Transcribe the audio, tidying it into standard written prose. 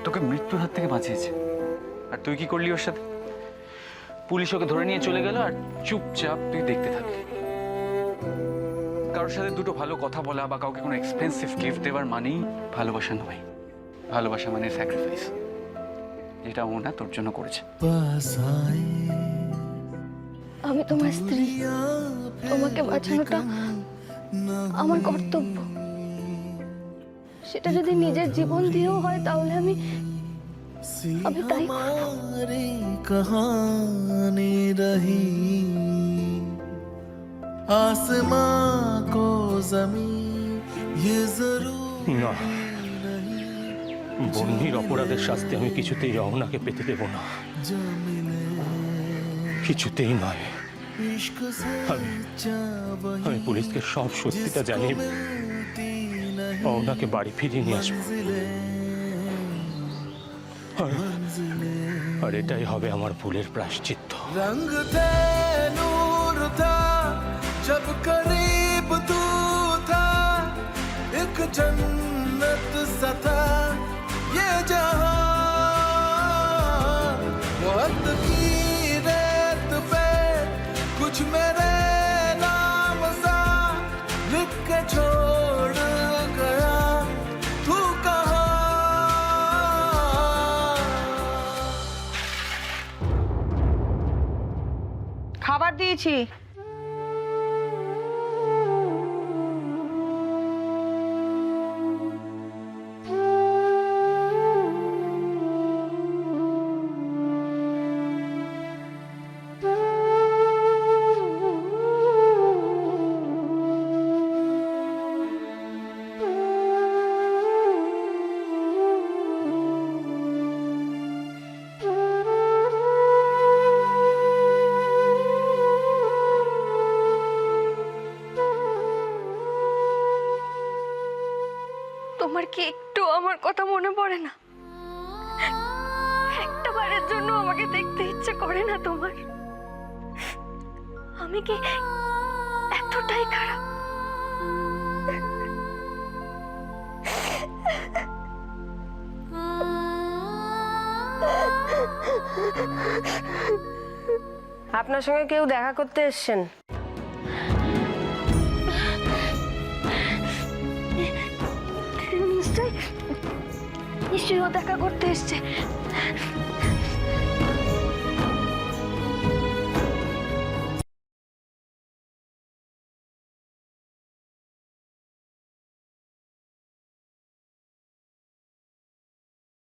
তোকে মৃত্যুর হাত থেকে বাঁচিয়েছে, আর তুই কি করলি ওর সাথে? পুলিশ ওকে ধরে নিয়ে চলে গেল আর চুপচাপ তুই দেখতে থাকলি। কারোর সাথে দুটো ভালো কথা বলা বা কাউকে কোনো এক্সপেন্সিভ গিফট দেওয়ার মানেই ভালোবাসা নয়। ভালোবাসা মানে স্যাক্রিফাইস, যেটা ও না তোর জন্য করেছে। আমি তোমার স্ত্রী, তোমাকে বাঁচানোটা আমার কর্তব্য। সেটা যদি নিজের জীবন দিয়েও হয় তাহলে আমি তাই করব। कहानी रही आसमां को जमीन ये जरूर না, বন্যির অপরাধের শাস্তি আমি কিছুতেই রওনাকে পেতে দেব না, কিছুতেই নয়। আমি পুলিশকে সব সত্যিটা জানিয়ে রওনাকে বাড়ি ফিরিয়ে নিয়ে আসবো, আর এটাই হবে আমার ভুলের প্রায়শ্চিত্ত। रंग थे नूर था जब करीब तू था एक जन्नत सा था ये जहां वक्त की रेत पे कुछ मेरे नाम सा लिख के छोड़ गया तू कहां। খাবার দিয়েছি। তোমার কি একটু আমার কথা মনে পড়ে না? একটা বারের জন্য আমাকে দেখতে ইচ্ছে করে না তোমার? আমি কি এতটাই খারাপ? আপনার সঙ্গে কেউ দেখা করতে এসেছেন? নিশ্চয়ই ও দেখা করতে এসছে।